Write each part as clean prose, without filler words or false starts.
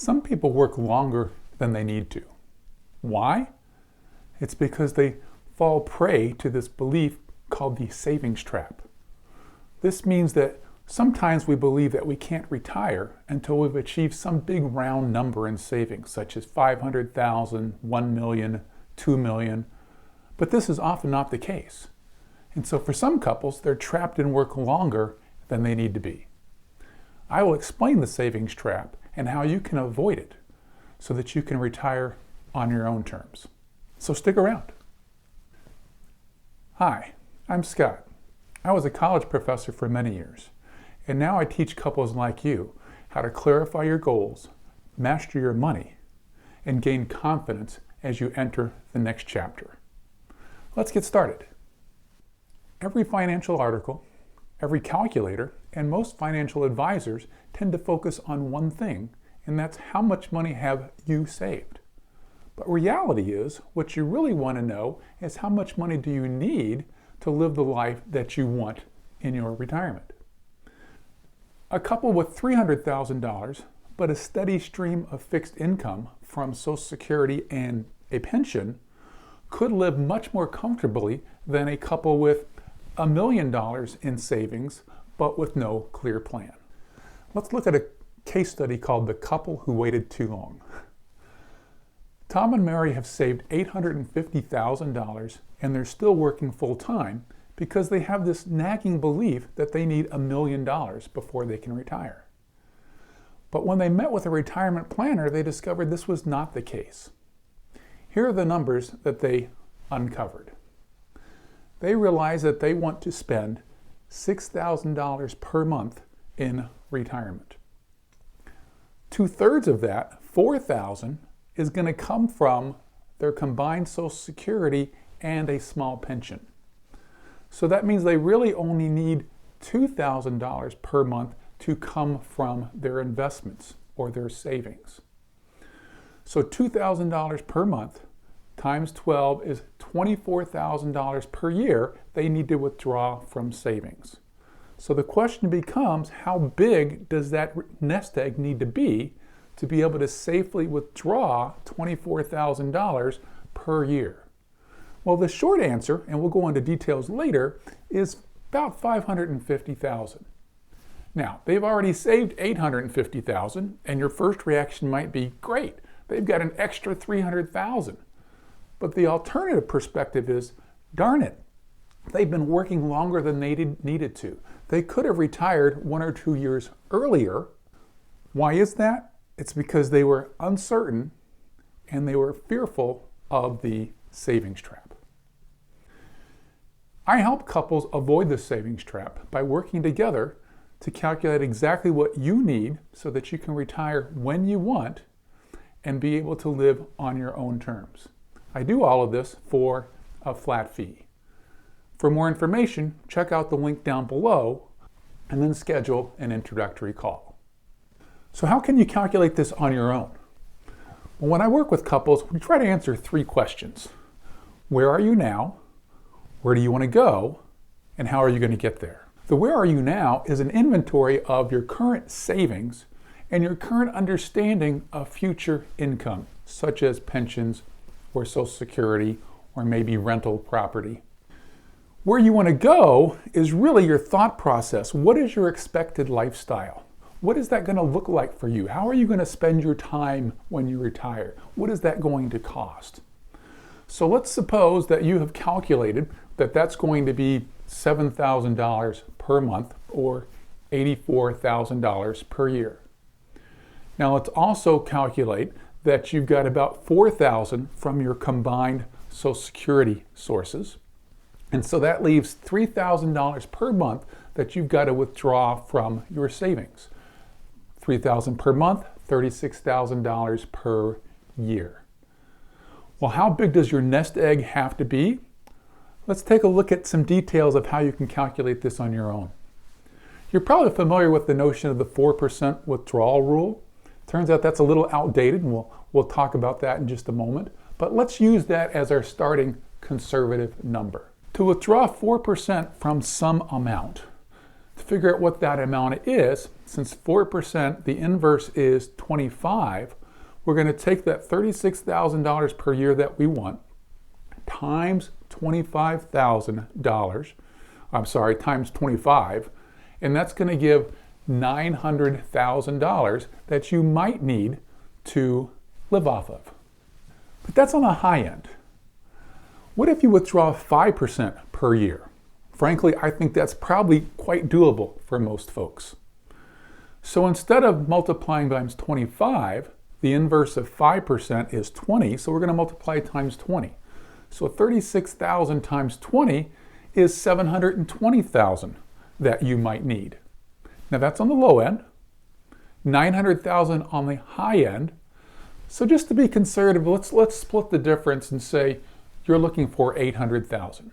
Some people work longer than they need to. Why? It's because they fall prey to this belief called the savings trap. This means that sometimes we believe that we can't retire until we've achieved some big round number in savings, such as 500,000, 1 million, 2 million, but this is often not the case. And so for some couples, they're trapped in work longer than they need to be. I will explain the savings trap and how you can avoid it so that you can retire on your own terms. So stick around. Hi, I'm Scott. I was a college professor for many years, and now I teach couples like you how to clarify your goals, master your money, and gain confidence as you enter the next chapter. Let's get started. Every financial article, every calculator, and most financial advisors tend to focus on one thing, and that's how much money have you saved. But reality is, what you really want to know is how much money do you need to live the life that you want in your retirement. A couple with $300,000, but a steady stream of fixed income from Social Security and a pension could live much more comfortably than a couple with $1 million in savings, but with no clear plan. Let's look at a case study called The Couple Who Waited Too Long. Tom and Mary have saved $850,000 and they're still working full-time because they have this nagging belief that they need $1 million before they can retire. But when they met with a retirement planner, they discovered this was not the case. Here are the numbers that they uncovered. They realize that they want to spend $6,000 per month in retirement. 2/3 of that, $4,000, is going to come from their combined Social Security and a small pension. So that means they really only need $2,000 per month to come from their investments or their savings. So $2,000 per month times 12 is $24,000 per year they need to withdraw from savings. So the question becomes, how big does that nest egg need to be able to safely withdraw $24,000 per year? Well, the short answer, and we'll go into details later, is about $550,000. Now, they've already saved $850,000, and your first reaction might be, great, they've got an extra $300,000. But the alternative perspective is, darn it, they've been working longer than they needed to. They could have retired 1 or 2 years earlier. Why is that? It's because they were uncertain and they were fearful of the savings trap. I help couples avoid the savings trap by working together to calculate exactly what you need so that you can retire when you want and be able to live on your own terms. I do all of this for a flat fee. For more information, check out the link down below and then schedule an introductory call. So how can you calculate this on your own? Well, when I work with couples, we try to answer 3 questions. Where are you now? Where do you want to go? And how are you going to get there? The where are you now is an inventory of your current savings and your current understanding of future income, such as pensions or Social Security or maybe rental property. Where you want to go is really your thought process. What is your expected lifestyle? What is that going to look like for you? How are you going to spend your time when you retire? What is that going to cost? So let's suppose that you have calculated that that's going to be $7,000 per month or $84,000 per year. Now let's also calculate that you've got about $4,000 from your combined Social Security sources. And so that leaves $3,000 per month that you've got to withdraw from your savings. $3,000 per month, $36,000 per year. Well, how big does your nest egg have to be? Let's take a look at some details of how you can calculate this on your own. You're probably familiar with the notion of the 4% withdrawal rule. Turns out that's a little outdated, and we'll talk about that in just a moment. But let's use that as our starting conservative number. To withdraw 4% from some amount, to figure out what that amount is, since 4%, the inverse is 25, we're going to take that $36,000 per year that we want times $25,000, times 25, and that's going to give $900,000 that you might need to live off of. But that's on the high end. What if you withdraw 5% per year? Frankly, I think that's probably quite doable for most folks. So instead of multiplying times 25, the inverse of 5% is 20, so we're going to multiply times 20. So 36,000 times 20 is 720,000 that you might need. Now that's on the low end, 900,000 on the high end. So just to be conservative, let's split the difference and say you're looking for 800,000.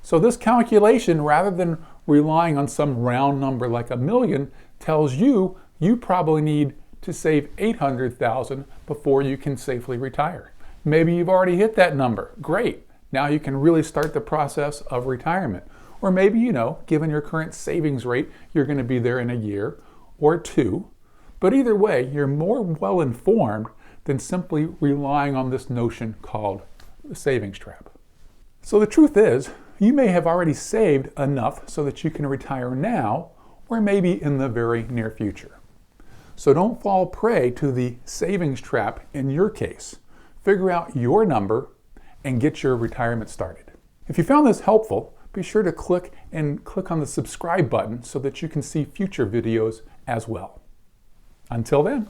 So this calculation, rather than relying on some round number like $1 million, tells you probably need to save 800,000 before you can safely retire. Maybe you've already hit that number. Great. Now you can really start the process of retirement. Or maybe, given your current savings rate, you're going to be there in a year or two. But either way, you're more well informed than simply relying on this notion called the savings trap. So the truth is, you may have already saved enough so that you can retire now, or maybe in the very near future. So don't fall prey to the savings trap in your case. Figure out your number and get your retirement started. If you found this helpful, be sure to click on the subscribe button so that you can see future videos as well. Until then.